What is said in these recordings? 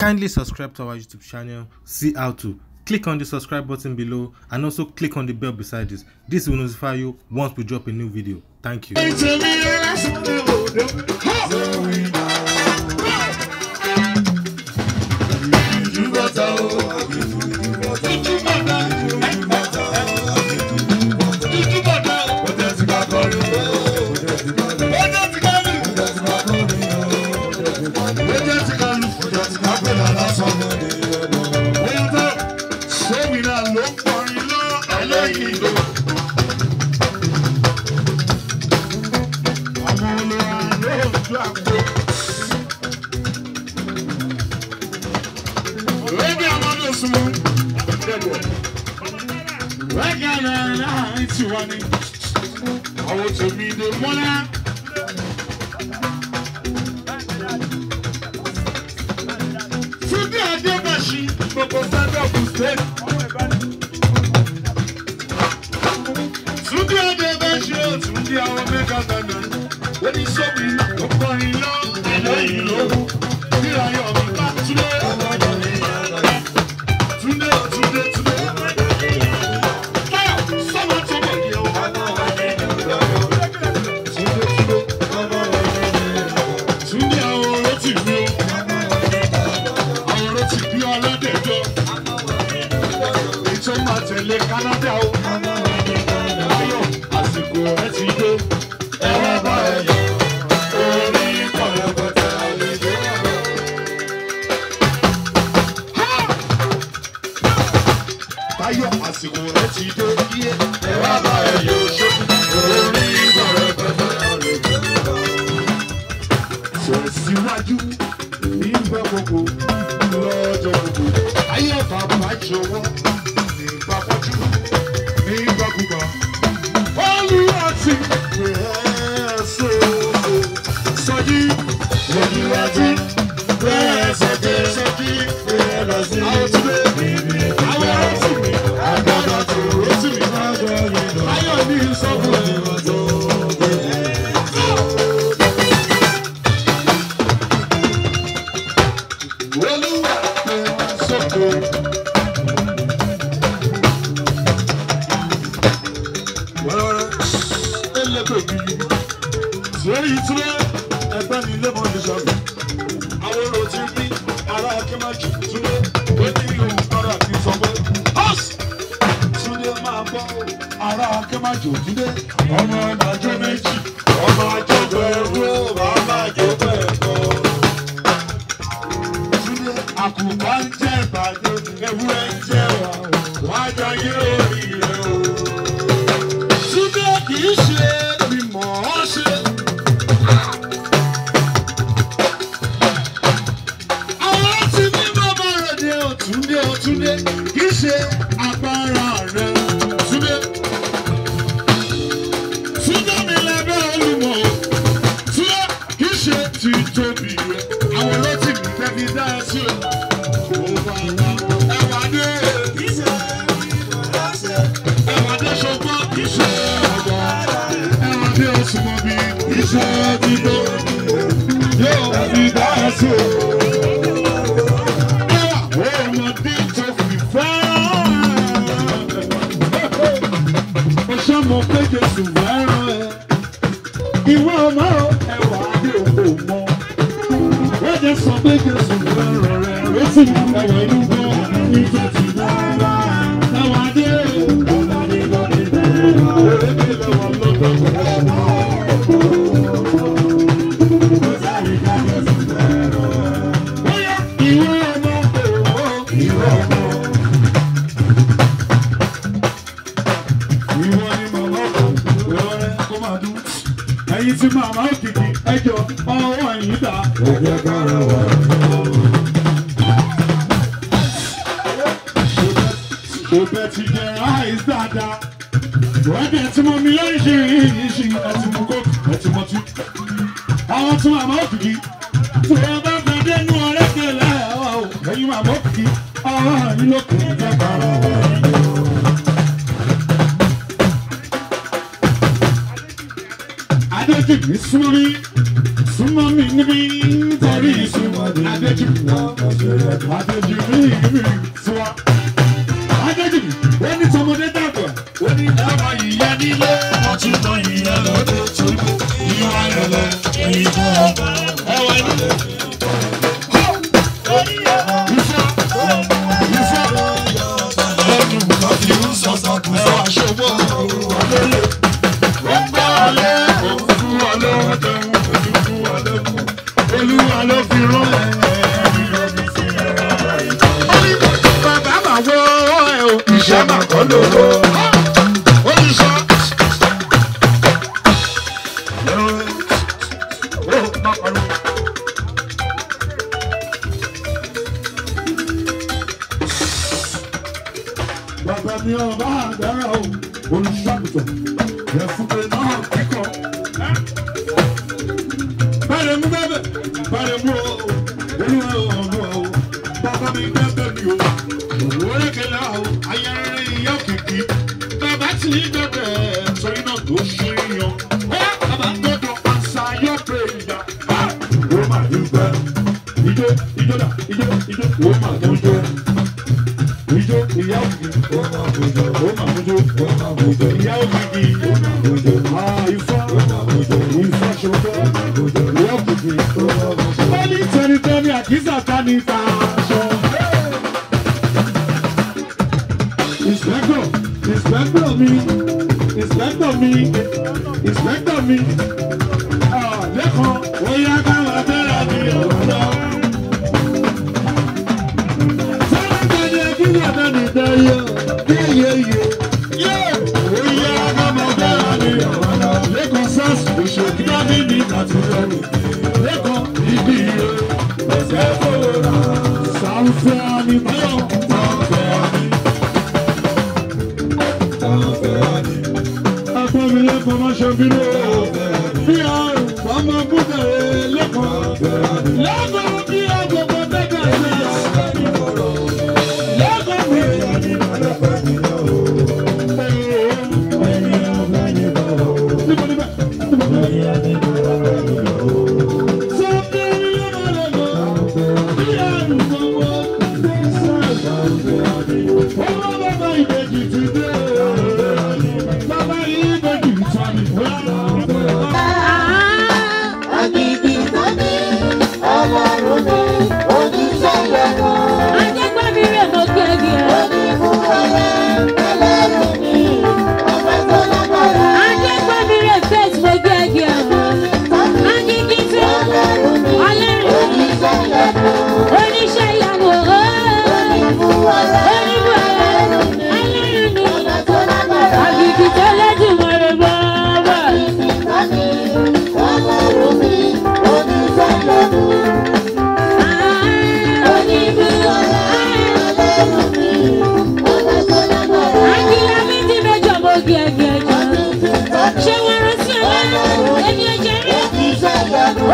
Kindly subscribe to our YouTube channel, see how to. Click on the subscribe button below and also click on the bell beside this. This will notify you once we drop a new video. Thank you. I want to be the money. Today I get my sheet, but stand up to stay. Today I get my sheet, today I will make a stand. When you saw me, I'm going long, I know you know. Here I am, back today. Canada o ayọ̀ àsìkò ẹ ti dé ẹ wá bá ẹ yọ̀ orí kọlọkọtà àlejò ayọ̀ àsìkò ẹ ti dé ẹ wá bá ẹ yọ̀ orí kọlọkọtà àlejò tẹ̀síwájú nígbà gbogbo lọ́jọ́ gbogbo ayọ̀ bàbá jọ̀wọ́. Ara akẹ́májò túnde ọmọ ọ̀nàjọ́ méjì ọmọ àjọpọ̀ ẹ̀rọ bàbá àjọpọ̀ ẹ̀kọ́. Túnde àkùkọ ń jẹ́ ìbàdàn ewúrẹ́ ń jẹ́ wà wá jọ yé orí rẹ̀ o. Túnde kì í ṣe mímọ̀ ọ́ ṣe. Àwọn tí ní bàbá rẹ̀ ni Túnde kì í ṣe agbára rẹ̀. Mo pé Jésù fẹ́ràn ẹ, ìwọ ọmọ ẹwà adé òkò mọ. Wọ́n jẹ́ sọ pé Jésù fẹ́ràn rẹ, retí ẹwà inú gbọ́ ní tètè dára. Ẹwà adé òrèké lẹ́wọ̀n lọ́dọ̀ pẹ̀lú. Bóyá ìwọ ọmọ ìwọ ọmọ. Ẹ̀yin tí màmá òkìkí ẹjọ́ ọwọ́ yìí dá. Ẹ̀jẹ̀ kára wà. Òbẹ̀ ti jẹ ráìsì dáadáa. Ìwádìí ẹtí mọ mi lóríṣiríṣi ẹtí mọ kó ẹtí mọ tú. Àwọn tí màmá òkìkí tí wọ́n bá fẹ́ dénú ọ̀rẹ́kẹ̀lẹ́ ẹ̀yin màmá òkìkí ọwọ́ yìí lókè ẹ̀jẹ̀ kára wà. Adéjìbí súnmọ́ mi níbi nítorí ìsúnmọ́ ní tọmọdé dàgbà ó ní dábàá yìí nílé wọ́n tún tán yìí lọ́dẹ tó kù ìyá ayọ̀lẹ̀ èyí tó ọba ẹwà nílé. Olúwa ló fi rán bàbá máa wọ ẹ o ìṣẹ́ máa kọ́ lóró olùsọ. Bàbá mi ọba àdára o olùṣàgùtàn yẹ fún mi náà kíkọ. Bàrẹ̀ mú bẹ́bẹ̀ bàrẹ̀ mú o olúwa ọ̀nà o bàbá mi bẹ́bẹ̀ mi o òwò rékèlè o ayẹyẹ ìyá òkìkí bàbá tí bẹ́bẹ̀ torí náà tó ṣe yan bàbá gbọ́dọ̀ àṣà yọ pé ìyá ó mà dúpẹ́ ijó ijó dà ijó ijó ó mà dúpẹ́ ijó ìyá òkìkí ó mà bójó ìyá òkìkí ifá ifá ṣọjọ́ ìyá òkìkí wọ́n ní tẹnitẹni àkísà ta ní ta aṣọ. Inspector mi lẹ́kọ̀ọ́ ó yá káwọn abẹ́rẹ́ mi ọ̀rọ̀ lọ. Tẹnitẹni àkísà ta ní ta yọ yéyéyé ó yá káwọn abẹ́rẹ́ mi ọ̀rọ̀ lọ. Lẹ́kọ̀ọ́ sars òṣèlú dábì ní kàtúrẹ́rù lẹ́kọ̀ọ́ ibi ire ẹ̀sẹ̀ fòrà sáfẹ́ àní báyọ̀ sáfẹ́ àní. Agbọ́mi lẹ́kọ̀ọ́ máa ṣe bínú bí àrùn ọmọ búkẹ̀rẹ̀ lẹ́kọ̀ọ́ lẹ́kọ̀ọ́ bí agbègbè tẹ́gẹ̀ ṣe lẹ́kọ̀ọ́ mi.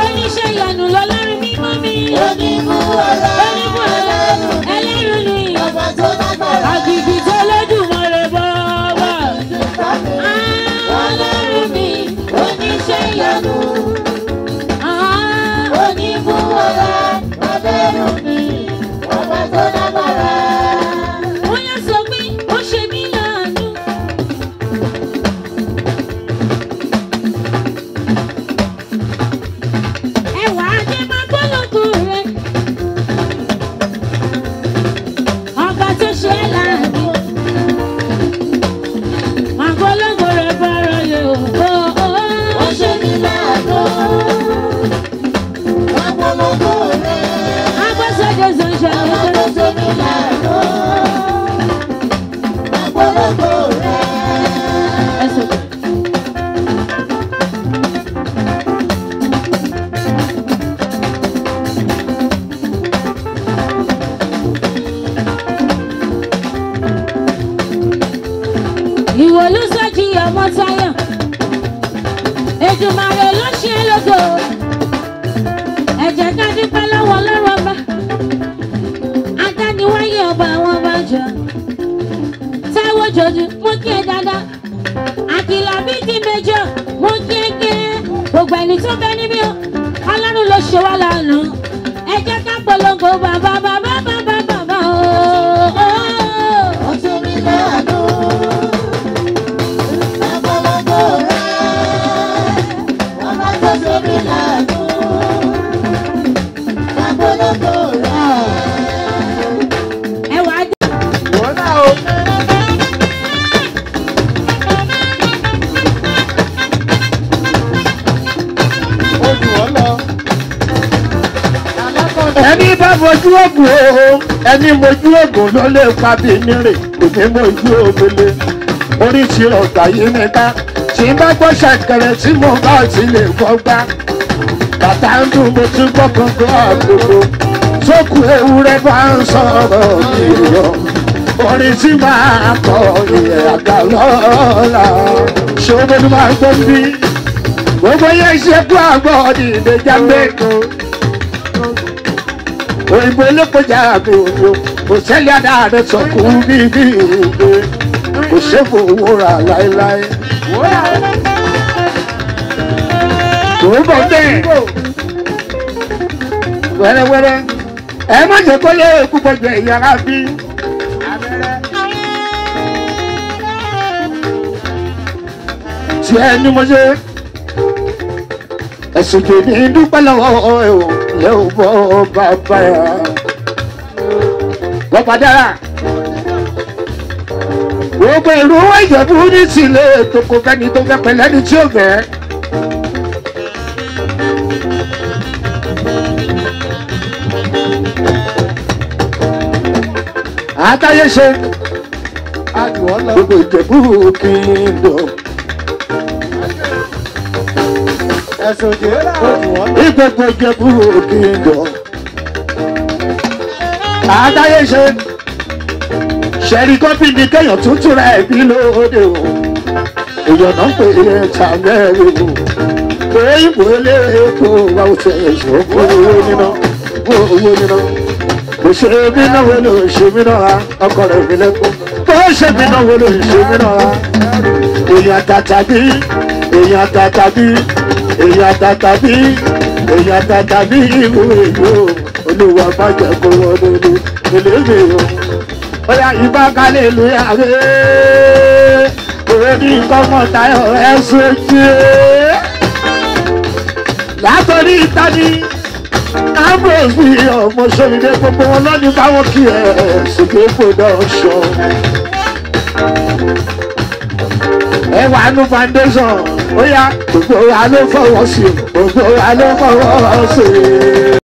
Oníṣẹ́ ìyanu lọ́lọ́run mímọ́ mi. Onímú ẹlẹ́rù ni. Àgìgì tó lódùmarè bọ́ọ̀bọ̀. Ọlọ́run mi, oníṣẹ́ ìyanu. Onímú ẹlẹ́rù ni. Ọba tó lágbára. Wọ́n yá sọ pé ó ṣe mí láàánú. Ìwòlúsọ́jì ọmọ Táyọ̀, Èdùmàrè ló ṣe lógo. Ẹ jẹ́ ká dúpẹ́ lọ́wọ́ Ọlọ́run ọba, adániwáyé ọba àwọn ọba jọ. Táíwò Jòjú, mo kí ẹ dáadáa. Àkìlà bíi ti méjọ, mo kí ẹ gẹ́. Gbogbo ẹni tó bẹ níbí o, Ọlọ́run ló ṣe wá lánàá. Ẹ jẹ́ ká polongo bàbá bàbá bàbá bàbá o. Ó tún mi láàánú. Ká polongo rẹ̀. Bàbá tó tún mi láàánú. Ká polongo rẹ̀. Ẹ wá dé. Wọ́n náà o. Ẹni bá fojú ògùn o, ẹni mojú ògùn ló lè pa bí nírè, òní mojú ògbélé. Oríṣi ọ̀gá yìí ní ká, tí n bá gbọ́ ṣàkẹrẹ tí mo bá ti lè gbọ́ gbá. Bàtà ń dùn mo ti gbọ́ gbọ́ngàn àgbègbè. Sókù ewúrẹ́ bá ń sọ̀rọ̀ ìrọ̀. Orin tí máa kọ ìyẹn àgbà lọ́la. Ṣé o bẹ́ẹ̀ ni máa gbọ́ bí? Gbogbo yẹn ṣe kú àgbọ̀ ní ìdèjà mẹ́kọ̀ọ́. Òyìnbó olókojá mi ò yọ, kò sẹ́lẹ̀ adáàdẹ sọ̀kú bíbí ìgbé, kò ṣèfò owó rà láéláé. Tó bọ̀ bẹ́ẹ̀, wẹ́rẹ́wẹ́rẹ́, ẹ má jẹ́ kó lé púpọ̀ jẹ ìyára bí. Tí ẹ ní mo ṣe, ẹ̀sùn kìíní dúpẹ́ lọ́wọ́ ẹ̀ o. Lẹ́ ò bọ́ bàbá yà. Bàbá dára. Gbogbo ìlú Ìjẹ̀bú ní tìlẹ̀ tó kò fẹ́ni tó fẹ́ pẹ̀lẹ́ ní tí ó fẹ́. Àtàyè ṣe. Gbogbo Ìjẹ̀bú kingdom. Ìgbẹ́gbẹ́ Ìjẹ̀bú kingdom. Àdáyé ṣe ṣẹ̀rí kọ́pì ní kéèyàn tuntun rẹ̀ bí lóde o. Èèyàn náà pè é tàbẹ́rù o. Òyìnbó eléré kó wá ó ṣe èso kó owó níná. Kò ṣe mí náà wo ló ṣe mí náà ọkọ rẹ̀ mi lẹ́kọ̀ọ́. Kò ṣe mí náà wo ló ṣe mí náà. Èèyàn tàtàbí èèyàn tàtàbí. Èyàn tàtàbí ìwé ìlú Olúwa má jẹ́ kó wọ́n lórí eléyìí o. Bóyá ìbá kálẹ̀ ìlú yàrá òwe ní kọ́mọ Táyọ̀ ẹ̀sùn jẹ́. Látọ̀rí ìtàní Ambrose bí ọmọ Ṣòwìdé gbogbo wọn lọ́ní báwọn kí ẹ̀ ṣègbè production. Ẹwà nù foundation.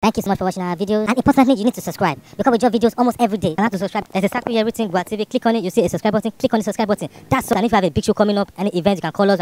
Thank you so much for watching our videos, and importantly you need to subscribe because we drop videos almost every day. And how to subscribe? There's a circle here written Gua TV. Click on it, you see a subscribe button. Click on the subscribe button. That's so. And if you have a big show coming up, any event, you can call us.